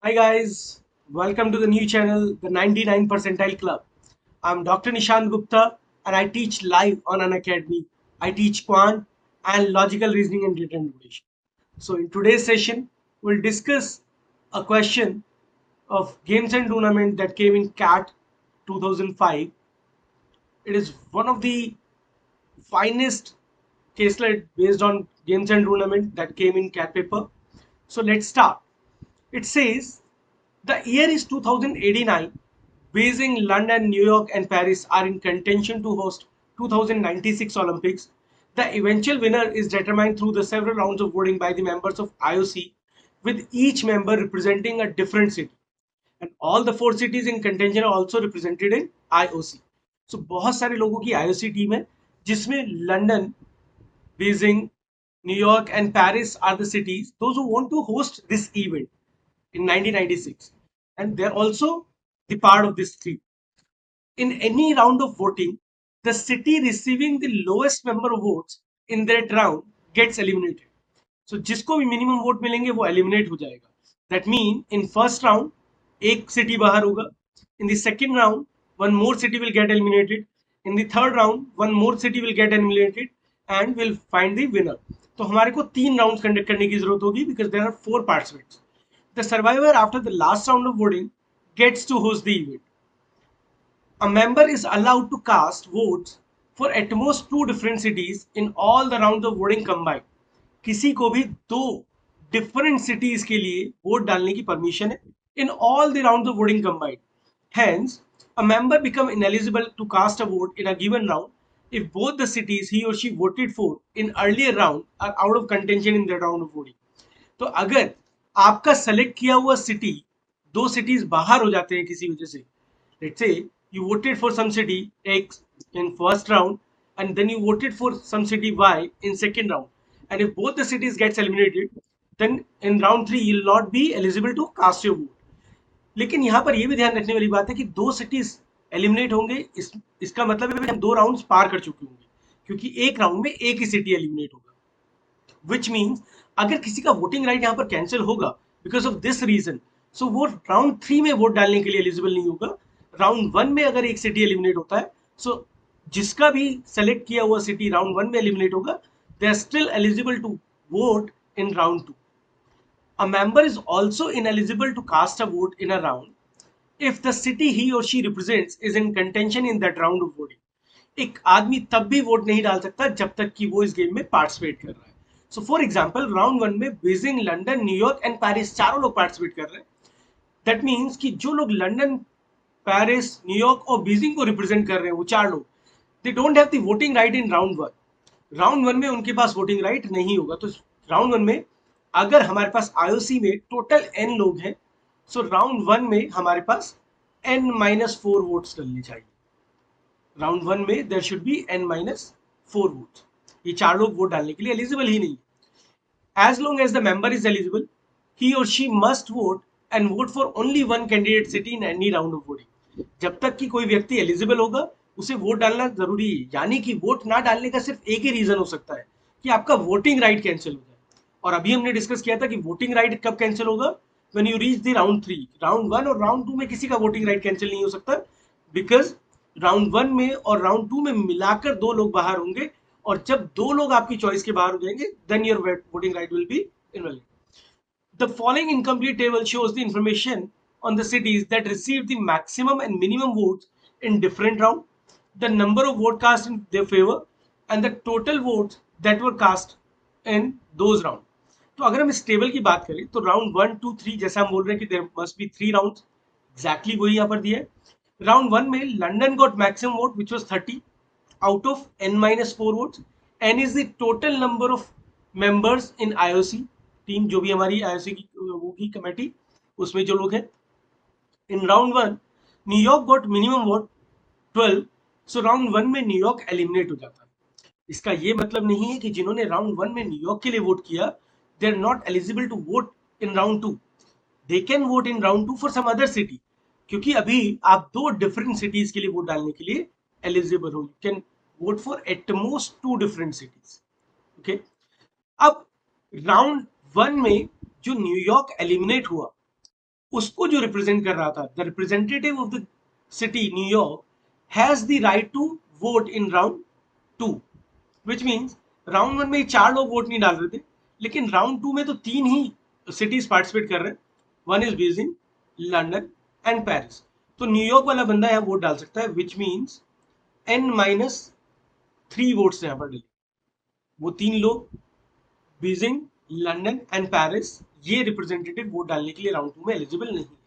Hi guys, welcome to the new channel, the 99 Percentile Club. I'm Dr. Nishant Gupta and I teach live on an academy. I teach quant and logical reasoning and data interpretation. So in today's session, we'll discuss a question of games and tournament that came in CAT 2005. It is one of the finest caselet based on games and tournament that came in CAT paper. So let's start. It says the year is 2089. Beijing, London, New York, and Paris are in contention to host 2096 Olympics. The eventual winner is determined through the several rounds of voting by the members of IOC, with each member representing a different city. And all the four cities in contention are also represented in IOC. So बहुत सारे लोगों की IOC team है जिसमें London, Beijing, New York, and Paris are the cities those who want to host this event in 1996, and they're also the part of this team. In any round of voting, the city receiving the lowest number of votes in that round gets eliminated. So जिसको भी minimum vote मिलेंगे वो eliminate हो जाएगा. That mean in first round एक city बाहर होगा. In the second round one more city will get eliminated. In the third round one more city will get eliminated and will find the winner. तो हमारे को तीन round conduct करने की जरूरत होगी because there are four participants. The survivor after the last round of voting gets to host the event. A member is allowed to cast votes for at most two different cities in all the rounds of voting combined. किसी को भी दो different cities के लिए vote डालने की permission है in all the rounds of voting combined. Hence, a member become ineligible to cast a vote in a given round if both the cities he or she voted for in earlier round are out of contention in that round of voting. तो अगर आपका select किया हुआ city दो cities बाहर हो जाते हैं किसी वजह से, let's say you voted for some city X in first round and then you voted for some city Y in second round, and if both the cities gets eliminated, then in round 3 you'll not be eligible to cast your vote. लेकिन यहाँ पर यह भी ध्यान रखने वाली बात है कि दो सिटीज एलिमिनेट होंगे, इसका मतलब है हम दो राउंड्स पार कर चुके होंगे क्योंकि एक राउंड में एक ही सिटी एलिमिनेट होगा. विच मीन्स अगर किसी का वोटिंग राइट यहाँ पर कैंसिल होगा बिकॉज ऑफ दिस रीजन, सो वो राउंड 3 में वोट डालने के लिए एलिजिबल नहीं होगा. राउंड 1 में अगर एक सिटी एलिमिनेट होता है, सो जिसका भी सेलेक्ट किया हुआ सिटी राउंड 1 में एलिमिनेट होगा, they are still eligible to vote in round 2. A member is also ineligible to cast a vote in a round if the city he or she represents is in contention in that round of voting. एक आदमी तब भी vote नहीं डाल सकता जब तक कि वो इस गेम में पार्टिसिपेट कर रहा है. सो फॉर एग्जांपल राउंड 1 में Beijing, London, New York and Paris चारों लोग पार्टिसिपेट कर रहे हैं. दैट मीन्स कि जो लोग लंदन, पेरिस, न्यूयॉर्क और बीजिंग को रिप्रेजेंट कर रहे हैं वो चार लोग, they don't have the voting right in round 1. Round 1 में उनके पास वोटिंग राइट नहीं होगा. तो राउंड 1 में अगर हमारे पास आईओसी में टोटल एन लोग हैं, सो राउंड 1 में हमारे पास एन माइनस 4 वोट्स डलने चाहिए. राउंड 1 में there should be N minus 4 votes. ये चार लोग वोट डालने के लिए एलिजिबल ही नहीं. As long as the member is eligible, he or she must vote and vote for only one candidate city in any round of voting. जब तक कि कोई व्यक्ति एलिजिबल होगा उसे वोट डालना जरूरी है. यानी कि वोट ना डालने का सिर्फ एक ही रीजन हो सकता है कि आपका वोटिंग राइट कैंसिल हो जाए. और अभी हमने डिस्कस किया था कि वोटिंग राइट कब कैंसिल होगा, when you reach the round 3. Round 1 और राउंड 2 में किसी का वोटिंग राइट कैंसिल नहीं हो सकता बिकॉज राउंड 1 में और राउंड 2 में मिलाकर दो लोग बाहर होंगे, और जब दो लोग आपकी चॉइस के बाहर हो जाएंगे then your voting right will be invalid. The following incomplete table shows the information on the cities that received the maximum and minimum votes in different round, the number of vote cast in their favor, and the total votes that were cast in those round. तो अगर हम इस table की बात करें तो round 1, 2, 3 जैसा हम बोल रहे हैं कि there must be 3 rounds, exactly वही यहाँ पर दिया है. राउंड 1 में London got maximum vote which was 30 out of n minus 4 votes. n is the total number of members in IOC team, जो भी हमारी IOC की वो की कमेटी उसमें जो लोग हैं. इन round 1 New York got minimum vote 12, सो राउंड 1 में न्यूयॉर्क एलिमिनेट हो जाता है. इसका ये मतलब नहीं है कि जिन्होंने राउंड 1 में न्यूयॉर्क के लिए वोट किया they are not eligible to vote in round 2. They can vote in round 2 for some other city, क्योंकि अभी आप दो डिफरेंट सिटीज के लिए वोट डालने के लिए एलिजिबल हो. You can vote for at most two different cities. Okay. अब राउंड 1 में जो न्यूयॉर्क एलिमिनेट हुआ उसको जो रिप्रेजेंट कर रहा था, the representative of the city New York has the right to vote in round 2, which means round 1 में 4 लोग वोट नहीं डाल रहे थे, लेकिन राउंड 2 में तो 3 ही सिटीज पार्टिसिपेट कर रहे हैं, one is Beijing, London and Paris. तो न्यूयॉर्क वाला बंदा यहाँ वोट डाल सकता है, विच मीन्स n-3 वोट्स यहाँ पर डले। वो 3 लोग, बीजिंग, लंदन एंड पेरिस, ये रिप्रेजेंटेटिव वोट डालने के लिए राउंड 2 में एलिजिबल नहीं है।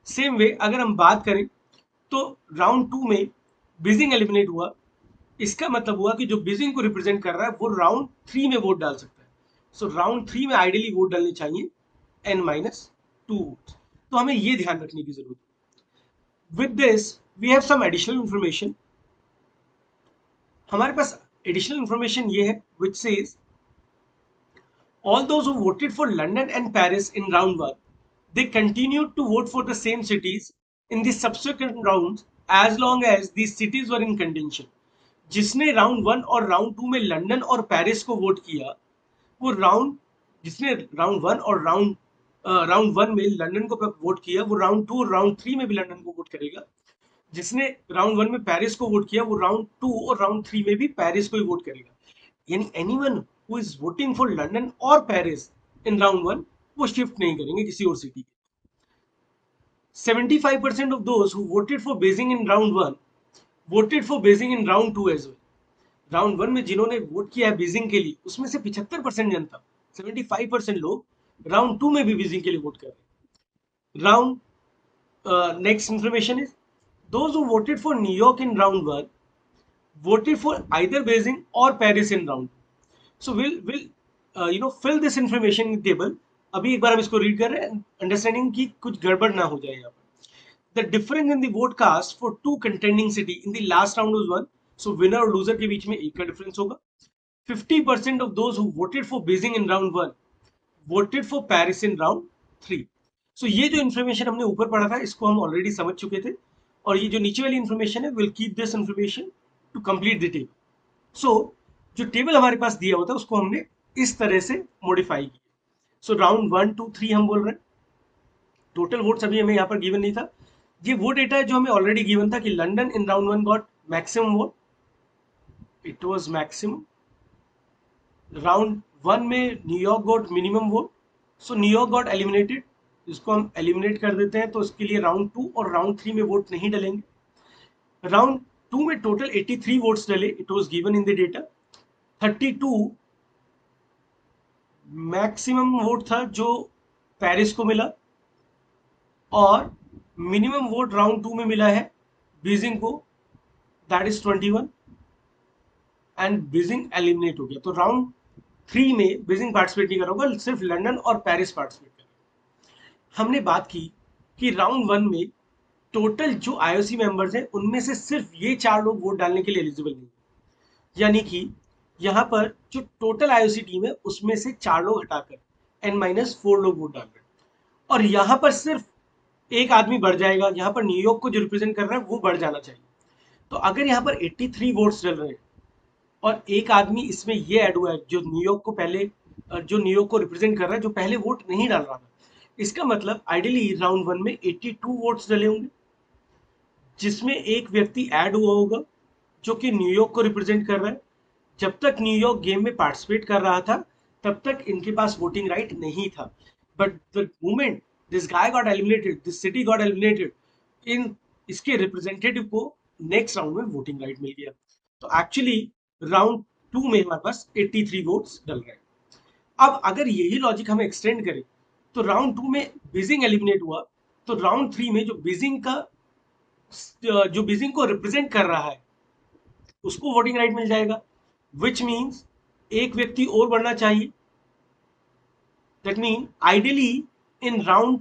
सेम वे अगर हम बात करें तो राउंड 2 में बीजिंग एलिमिनेट हुआ, इसका मतलब हुआ कि जो बीजिंग को रिप्रेजेंट कर रहा है वो राउंड 3 में वोट डाल सकता है। सो राउंड 3 में आइडियली वोट डालने चाहिए n-2 वोट। तो हमें ये ध्यान रखने की जरूरत है। With this we have some additional information. हमारे पास एडिशनल इंफॉर्मेशन ये है which says all those who voted for London and Paris in round 1, they continued to vote for the same cities in the subsequent rounds as long as these cities were in contention. जिसने round 1 और round 2 में London और Paris को vote किया, वो जिसने round 1 और round 1 में लंदन को वोट किया, वो राउंड 2 और राउंड 3 में भी लंदन को वोट करेगा। जिसने राउंड 1 में पेरिस को वोट किया, वो राउंड 2 और राउंड 3 में भी पेरिस को ही वोट करेगा। यानी anyone who is voting for London और पेरिस इन राउंड 1 वो शिफ्ट नहीं करेंगे किसी और सिटी के। 75% of those who voted for Beijing in round 1 voted for Beijing in round 2 as well. Round 1 में जिन्होंने वोट किया है बीजिंग के लिए, उसमें से 75% जनता, 75% लोग राउंड 2 में भी बीजिंग के लिए वोट कर रहे हैं। Round next information is those who voted for New York in round 1 voted for either Beijing or Paris in round 2. So we'll fill this information in table. अभी एक बार हम इसको रीड कर रहे हैं, अंडरस्टैंडिंग की कुछ गड़बड़ ना हो जाए यहाँ पर। The difference in the vote cast for two contending city in the last round was 1. So winner और loser के बीच में एक का डिफरेंस होगा। 50% of those who voted for Beijing in round 1 voted for Paris in round 3. So ये जो information हमने ऊपर पढ़ा था, इसको हम ऑलरेडी समझ चुके थे, और ये जो नीचे वाली इन्फॉर्मेशन है, will keep this information to complete the table. So जो टेबल हमारे पास दिया होता है उसको हमने इस तरह से मॉडिफाई किया। सो राउंड 1 2 3 हम बोल रहे हैं, टोटल वोट्स अभी हमें यहाँ पर गिवन नहीं था। ये वो डेटा है जो हमें ऑलरेडी गिवन था कि London in round 1 got maximum vote, it was maximum. Round 1 में न्यूयॉर्क गॉट मिनिमम वोट, सो न्यूयॉर्क गॉट एलिमिनेटेड, इसको हम एलिमिनेट कर देते हैं, तो इसके लिए राउंड 2 और राउंड 3 में वोट नहीं डलेंगे। राउंड 2 में टोटल 83 वोट्स डले, it was given in the data. 32 maximum vote था जो पेरिस को मिला, और मिनिमम वोट राउंड 2 में मिला है बीजिंग को, that is 21, and Beijing eliminate हो गया। तो राउंड 3 में बीजिंग पार्टिसिपेट नहीं कर रहा होगा, सिर्फ लंदन और पेरिस पार्टिसिपेट कर। हमने बात की कि राउंड 1 में टोटल जो आईओसी मेंबर्स हैं उनमें से सिर्फ ये 4 लोग वोट डालने के लिए एलिजिबल नहीं, यानी कि यहाँ पर जो टोटल आईओसी टीम है उसमें से 4 लोग हटाकर n-4 लोग वोट डाल रहे हैं, और यहाँ पर सिर्फ एक आदमी बढ़ जाएगा। यहाँ पर न्यूयॉर्क को जो रिप्रेजेंट कर रहा है वो बढ़ जाना चाहिए। तो अगर यहाँ पर 83 वोट्स डल रहे हैं और एक आदमी इसमें ये ऐड हुआ है जो न्यूयॉर्क को रिप्रेजेंट कर रहा है, जो पहले वोट नहीं डाल रहा था, इसका मतलब आइडियली राउंड 1 में 82 वोट्स डले होंगे, जिसमें एक व्यक्ति ऐड हुआ होगा जो कि न्यूयॉर्क को रिप्रेजेंट कर रहा है। जब तक न्यूयॉर्क गेम में पार्टिसिपेट कर रहा था तब तक इनके पास वोटिंग राइट नहीं था, but the moment this guy got eliminated, this city got eliminated, in इसके रिप्रेजेंटेटिव को नेक्स्ट राउंड में वोटिंग राइट मिल गया। तो एक्चुअली राउंड 2 में हमारे पास 83 वोट्स डल रहे हैं। अब अगर यही लॉजिक हम एक्सटेंड करें तो राउंड 2 में बीजिंग एलिमिनेट हुआ, तो राउंड 3 में जो बीजिंग को रिप्रेजेंट कर रहा है उसको वोटिंग राइट मिल जाएगा, विच मीन्स एक व्यक्ति और बढ़ना चाहिए। That mean ideally in round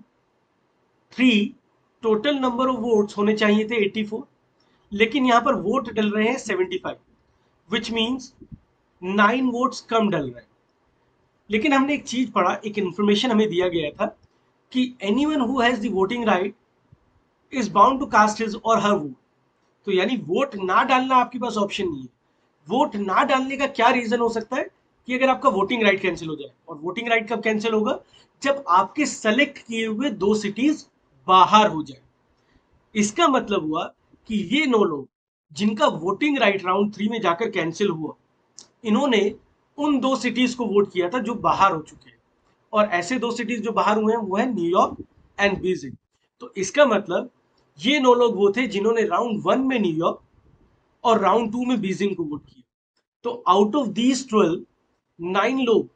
3 total number of votes होने चाहिए थे 84, लेकिन यहां पर वोट डल रहे हैं 75, विच मीन्स 9 वोट्स कम डल रहे हैं। लेकिन हमने एक चीज पढ़ा, एक इंफॉर्मेशन हमें दिया गया था कि anyone who has the voting right is bound to cast his और हर वोट। तो यानी वोट ना डालना आपके पास ऑप्शन नहीं है। वोट ना डालने का क्या रीजन हो सकता है कि अगर आपका वोटिंग राइट कैंसिल हो जाए, और वोटिंग राइट कब कैंसिल होगा, जब आपके सेलेक्ट किए हुए 2 सिटीज बाहर हो जाए। इसका मतलब हुआ कि ये 9 लोग जिनका वोटिंग राइट राउंड 3 में जाकर कैंसिल हुआ, इन्होंने उन 2 सिटीज को वोट किया था जो बाहर हो चुके हैं, और ऐसे 2 सिटीज जो बाहर हुए हैं वो है न्यूयॉर्क एंड बीजिंग। तो इसका मतलब ये 9 लोग वो थे जिन्होंने राउंड 1 में न्यूयॉर्क और राउंड 2 में बीजिंग को वोट किया। तो आउट ऑफ दीज 12, 9 लोग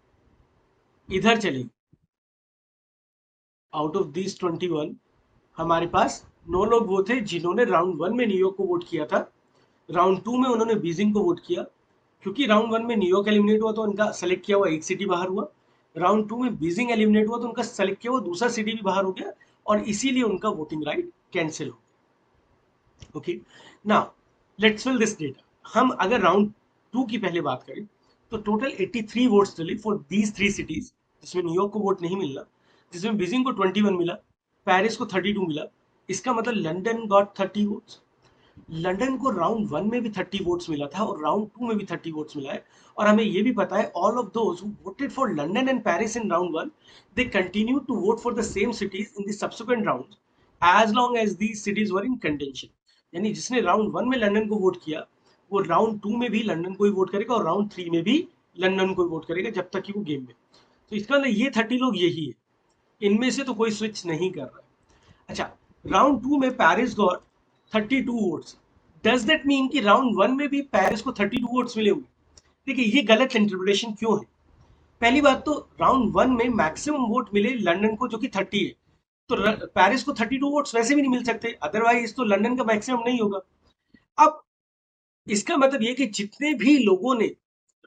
इधर चले गए। आउट ऑफ दीज 21, हमारे पास 9 लोग वो थे जिन्होंने राउंड 1 में न्यूयॉर्क को वोट किया था, राउंड 2 में उन्होंने बीजिंग को वोट किया। क्योंकि राउंड 1 में न्यूयॉर्क एलिमिनेट हुआ तो उनका सेलेक्ट किया हुआ एक सिटी बाहर हुआ, राउंड 2 में बीजिंग एलिमिनेट हुआ तो उनका सेलेक्ट किया हुआ दूसरा सिटी भी बाहर हो गया, और इसीलिए उनका वोटिंग राइट कैंसिल हो गया। Okay, now let's fill this data. हम अगर राउंड 2 की पहले बात करें तो टोटल 83 वोट्स डले फॉर दीज 3 सिटीज, जिसमें न्यूयॉर्क को वोट नहीं मिलना, जिसमें बीजिंग को 21 मिला, पेरिस को 32 मिला। इसका मतलब लंदन गॉट 30 वोट्स। लंदन को राउंड 1 में भी 30 वोट्स मिला था और राउंड 2 में भी 30 वोट्स मिला है। और हमें ये भी पता है all of those who voted for London and Paris in round 1, they continue to vote for the same cities in the subsequent rounds as long as these cities were in contention. यानी जिसने round 1 में London को vote किया, वो round 2 में भी London को ही vote करेगा और राउंड 3 में भी लंदन को ही वोट करेगा जब तक कि वो गेम में। तो इसका मतलब ये 30 लोग यही है, इनमें से तो कोई स्विच नहीं कर रहा है। अच्छा, राउंड 2 में Paris got 32 votes. Does that mean कि राउंड 1 में भी पेरिस को 32 वोट्स मिले हुए? देखिए, ये गलत इंटरप्रिटेशन क्यों है। पहली बात तो राउंड 1 में मैक्सिमम वोट मिले लंदन को जो कि 30 है, तो पेरिस को 32 वोट्स वैसे भी नहीं मिल सकते, अदरवाइज तो लंदन का मैक्सिमम नहीं होगा। अब इसका मतलब ये कि जितने भी लोगों ने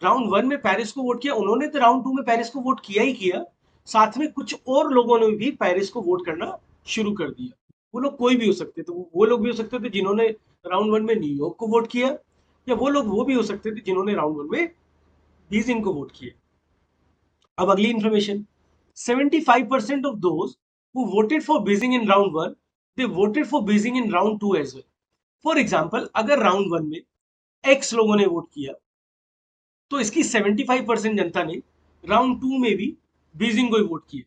राउंड 1 में पेरिस को वोट किया, उन्होंने तो राउंड 2 में पेरिस को वोट किया ही किया, साथ में कुछ और लोगों ने भी पेरिस को वोट करना शुरू कर दिया। वो लोग कोई भी हो सकते थे, वो लोग भी हो सकते थे जिन्होंने राउंड 1 में न्यूयॉर्क को वोट किया, या वो लोग वो भी हो सकते थे जिन्होंने राउंड 1 में बीजिंग को वोट किया। अब अगली information, 75% of those who voted for Beijing in round 1, they voted for Beijing in round 2 as well. For example, अगर राउंड 1 में एक्स लोगों ने वोट किया, तो इसकी 75% जनता ने राउंड 2 में भी बीजिंग को ही वोट किया।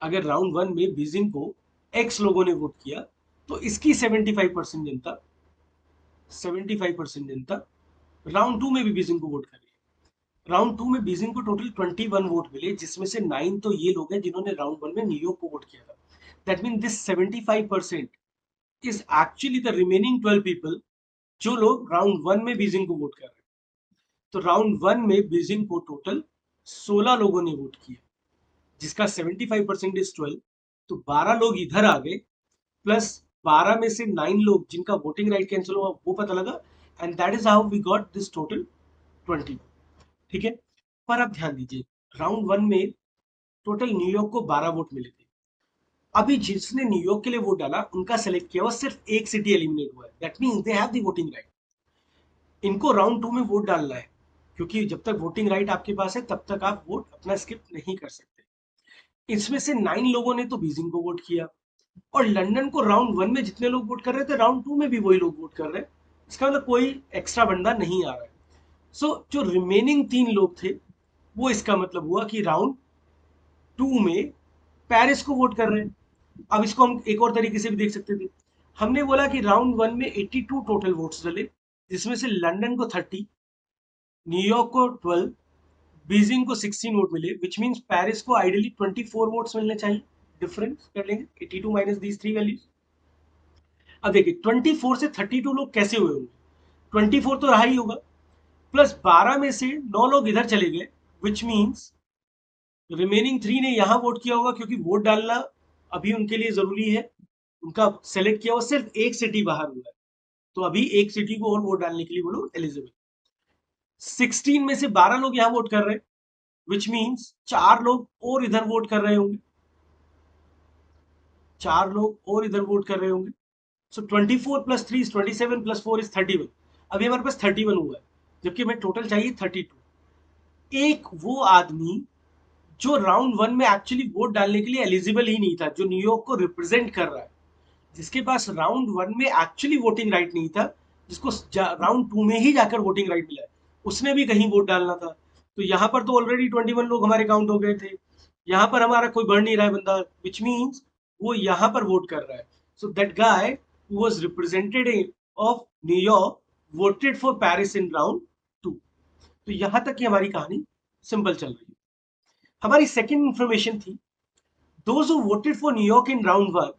अगर राउंड 1 में बीजिंग को एक्स लोगों ने वोट किया, तो इसकी 75% जनता राउंड 2 में भी बीजिंग को वोट कर रही है। राउंड 2 में बीजिंग को टोटल 21 वोट मिले, जिसमें से 9 तो ये लोग हैं जिन्होंने राउंड 1 में न्यूयॉर्क को वोट किया था। That mean this 75% is actually the remaining 12 people जो लोग राउंड 1 में बीजिंग को वोट कर रहे हैं। तो राउंड 1 में बीजिंग को टोटल 16 लोगों ने वोट किया, जिसका 75% इज 12। तो 12 लोग इधर आ गए, प्लस 12 में से 9 लोग जिनका वोटिंग राइट कैंसिल हुआ वो पता लगा, and that is how we got this total 20। ठीक है, पर आप ध्यान दीजिए, राउंड 1 में टोटल न्यूयॉर्क को 12 वोट मिले थे। अभी जिसने न्यूयॉर्क के लिए वोट डाला उनका सेलेक्ट किया हुआ सिर्फ एक सिटी एलिमिनेट हुआ है, that means they have the voting right. इनको राउंड 2 में वोट डालना है, क्योंकि जब तक वोटिंग राइट आपके पास है तब तक आप वोट अपना स्किप नहीं कर सकते। इसमें से 9 लोगों ने तो बीजिंग को वोट किया, और लंदन को राउंड 1 में जितने लोग वोट कर रहे थे राउंड 2 में भी वही लोग वोट कर रहे हैं। इसका मतलब कोई एक्स्ट्रा बंदा नहीं आ रहा है। सो जो रिमेनिंग 3 लोग थे, वो इसका मतलब हुआ कि राउंड 2 में पेरिस को वोट कर रहे हैं। अब इसको हम एक और तरीके से भी देख सकते थे। हमने बोला कि राउंड 1 में 82 टोटल वोट्स डले, जिसमें से लंदन को 30, न्यूयॉर्क को 12, बीजिंग को 16 वोट मिले, विच मींस पेरिस को आइडियली 24 वोट्स मिलने चाहिए। डिफरेंस कर लेंगे 82 माइनस दीज 3 वैल्यूज। अब देखिए 24 से 32 लोग कैसे हुए होंगे, 24 तो रहा ही होगा, प्लस 12 में से 9 लोग इधर चले गए, विच मींस रिमेनिंग 3 ने यहां वोट किया होगा, क्योंकि वोट डालना अभी उनके लिए जरूरी है। उनका सेलेक्ट किया हुआ सिर्फ एक सिटी बाहर हुआ है, तो अभी एक सिटी को और वोट डालने के लिए वो लोग एलिजिबल। 16 में से 12 लोग यहाँ वोट कर रहे हैं, विच मीन्स 4 लोग और इधर वोट कर रहे होंगे, 4 लोग और इधर वोट कर रहे होंगे। सो 24 प्लस 3 इज 27 प्लस 4 इज 31। अभी हमारे पास 31 हुआ है, जबकि हमें टोटल चाहिए 32। एक वो आदमी जो राउंड 1 में एक्चुअली वोट डालने के लिए एलिजिबल ही नहीं था, जो न्यूयॉर्क को रिप्रेजेंट कर रहा है, जिसके पास राउंड 1 में एक्चुअली वोटिंग राइट नहीं था, जिसको राउंड 2 में ही जाकर वोटिंग राइट मिला है, उसने भी कहीं वोट डालना था। तो यहाँ पर तो ऑलरेडी 21 लोग हमारे काउंट हो गए थे, यहाँ पर हमारा कोई बढ़ नहीं रहा है बंदा, विच मीन्स वो यहाँ पर वोट कर रहा है. So that guy who was representative of New York voted for Paris in round 2. तो यहाँ तक की हमारी कहानी सिंपल चल रही है. हमारी सेकेंड इंफॉर्मेशन थी, those who voted for New York in round 1,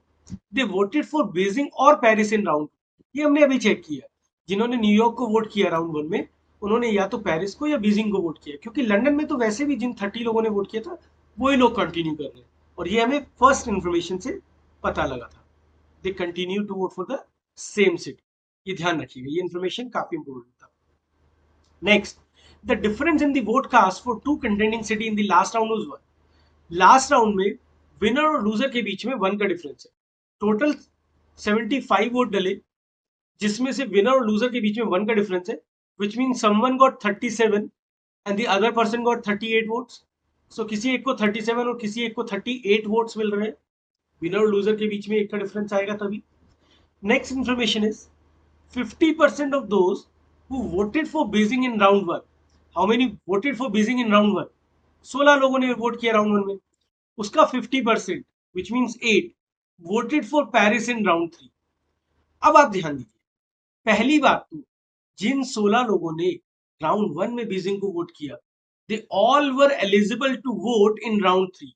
they voted for Beijing और पेरिस इन राउंड. ये हमने अभी चेक किया, जिन्होंने न्यूयॉर्क को वोट किया राउंड 1 में, उन्होंने या तो पेरिस को या बीजिंग को वोट किया, क्योंकि लंदन में तो वैसे भी जिन 30 लोगों ने वोट किया था वही लोग कंटिन्यू कर रहे हैं, और ये हमें फर्स्ट इंफॉर्मेशन से पता लगा था. They continue to vote for the same city. ये ध्यान रखिएगा, ये इंफॉर्मेशन काफी इंपॉर्टेंट था. Next, the difference in the vote cast for two contending city in the last round was 1. Last round में विनर और लूजर के बीच में 1 का डिफरेंस है. टोटल 75 वोट डले, जिसमें से विनर और लूजर के बीच में 1 का डिफरेंस है, which means someone got 37 and the other person got 38 votes. So किसी एक को 37 और किसी एक को 38 वोट्स मिल रहे हैं. विनर और लूजर के बीच में 1 का डिफरेंस आएगा तभी. Next information is 50% of those who voted for Beijing in round 1. How many voted for Beijing in round 1? 16 लोगों ने वोट किया राउंड 1 में. उसका 50% which means 8 voted for Paris in round 3. अब आप ध्यान दीजिए, पहली बात तो जिन 16 लोगों ने राउंड 1 में बीजिंग को वोट किया, they all were eligible to vote in round 3.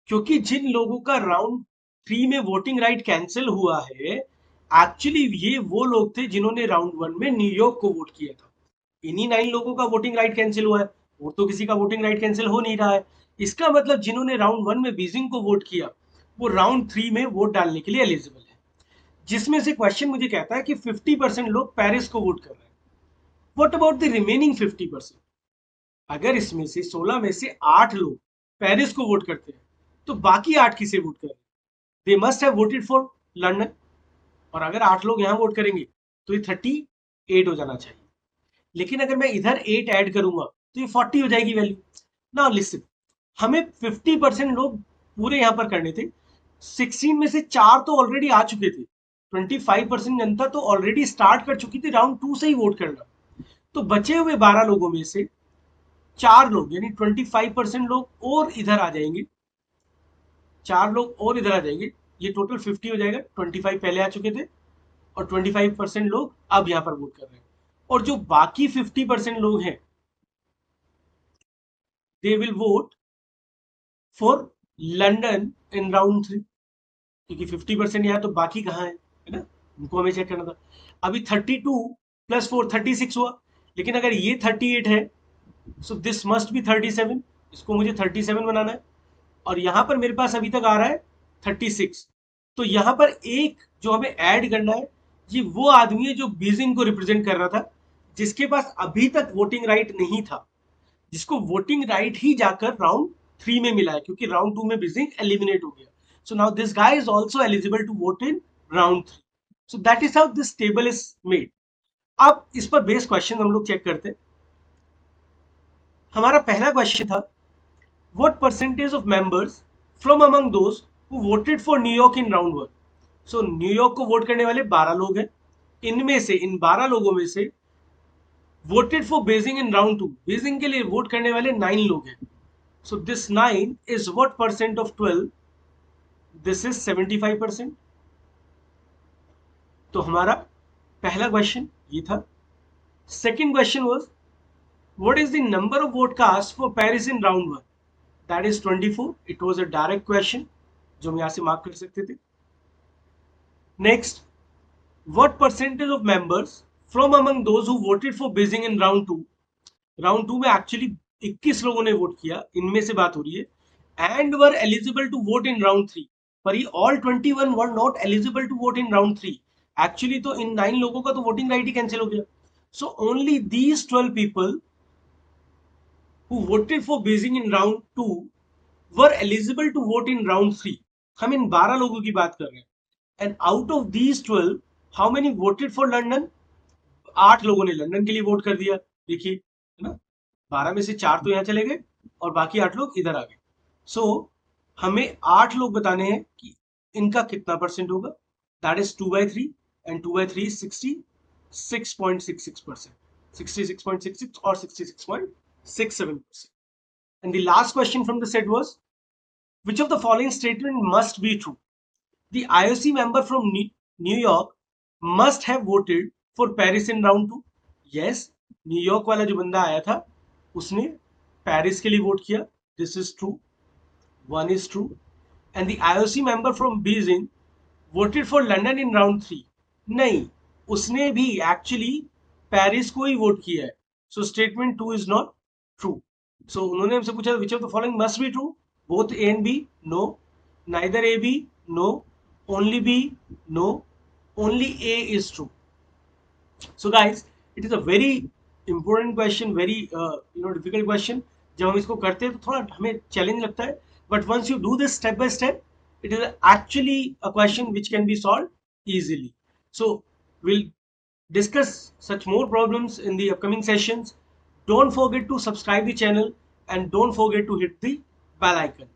क्योंकि जिन लोगों का राउंड 3 में वोटिंग राइट कैंसिल हुआ है, एक्चुअली ये वो लोग थे जिन्होंने राउंड 1 में न्यूयॉर्क को वोट किया था. इन्हीं 9 लोगों का वोटिंग राइट कैंसिल हुआ है, और तो किसी का वोटिंग राइट कैंसिल हो नहीं रहा है. इसका मतलब जिन्होंने राउंड 1 में बीजिंग को वोट किया, वो राउंड 3 में वोट डालने के लिए एलिजिबल है. जिसमें से क्वेश्चन मुझे कहता है कि 50% लोग पेरिस को वोट कर रहे हैं. What about the remaining 50%? अगर इसमें से 16 में से 8 लोग पेरिस को वोट करते हैं, तो बाकी 8 किसे वोट कर रहे हैं? They must have voted for London. और अगर 8 लोग यहां वोट करेंगे तो ये 38 हो जाना चाहिए. लेकिन अगर मैं इधर 8 ऐड करूंगा तो ये 40 हो जाएगी वैल्यू. नाउ लिसन, हमें 50% लोग पूरे यहां पर करने थे. 16 में से 4 तो ऑलरेडी आ चुके थे. 25% जनता तो ऑलरेडी स्टार्ट कर चुकी थी राउंड 2 से ही वोट करना. तो बचे हुए 12 लोगों में से 4 लोग यानी 25% लोग और इधर आ जाएंगे. 4 लोग और इधर आ जाएंगे, ये टोटल 50 हो जाएगा. 25 पहले आ चुके थे और 25% लोग अब यहां पर वोट कर रहे हैं. और जो बाकी 50% लोग हैं, they will vote for London in round 3. क्योंकि 50% यहाँ, तो बाकी कहाँ है ना, उनको हमें चेक करना था. अभी 32 + 4 36 हुआ, लेकिन अगर ये 38 है, सो दिस मस्ट बी 37. इसको मुझे 37 बनाना है, और यहां पर मेरे पास अभी तक आ रहा है 36. तो यहां पर एक जो हमें ऐड करना है, ये वो आदमी है जो बीजिंग को रिप्रेजेंट कर रहा था, जिसके पास अभी तक वोटिंग राइट नहीं था, जिसको वोटिंग राइट ही जाकर राउंड 3 में मिला है, क्योंकि राउंड 2 में बीजिंग एलिमिनेट हो गया. So now this guy is also eligible to vote in round 3. So that is how this table is made. अब इस पर बेस्ड क्वेश्चन हम लोग चेक करते हैं. हमारा पहला क्वेश्चन था, what percentage of members from among those who voted for New York in round 1? So New York York vote करने वाले 12 लोग हैं. इनमें से, इन 12 लोगों में से voted for Beijing in round 2, Beijing के लिए वोट करने वाले 9 लोग हैं. So this 9 is what percent of 12? This is 75%. तो हमारा पहला क्वेश्चन ये था. Second question was, what is the number of vote cast for Paris in round 1? That is 24. It was a direct question जो हम यहाँ से मार्क कर सकते थे. Next, what percentage of members from among those who voted for Beijing in round 2? Round 2 में actually 21 लोगों ने वोट किया, इनमें से बात हो रही है, and were eligible to vote in round 3. पर ये all 21 were not eligible to vote in round 3. Actually तो इन 9 लोगों का तो वोटिंग राइट ही कैंसिल हो गया. So only these 12 people who voted for Beijing in round 2 were eligible to vote in round 3. हम इन 12 लोगों की बात कर रहे हैं. And out of these 12, how many voted for London? 8 लोगों ने लंदन के लिए वोट कर दिया. देखिए, है ना, 12 में से 4 तो यहाँ चले गए और बाकी 8 लोग इधर आ गए. सो हमें 8 लोग बताने हैं कि इनका कितना परसेंट होगा. That is 2/3, and 2/3 is 66.66%. 66.66 और 66.66. 6-7%. And the last question from the set was, which of the following statement must be true? The IOC member from New York must have voted for Paris in round 2. Yes, New York वाला जो बंदा आया था उसने Paris के लिए vote किया. This is true. One is true. And the IOC member from Beijing voted for London in round 3. नहीं, उसने भी एक्चुअली पेरिस को ही वोट किया है. So statement 2 is not true. So उन्होंने हमसे पूछा which of the following must be true? Both A and B? No. Neither A B? No. Only B? No. Only A is true. So guys, it is a very important question, very difficult question. जब हम इसको करते हैं तो थोड़ा हमें challenge लगता है, but once you do this step by step, it is actually a question which can be solved easily. So we'll discuss such more problems in the upcoming sessions. Don't forget to subscribe the channel and don't forget to hit the bell icon.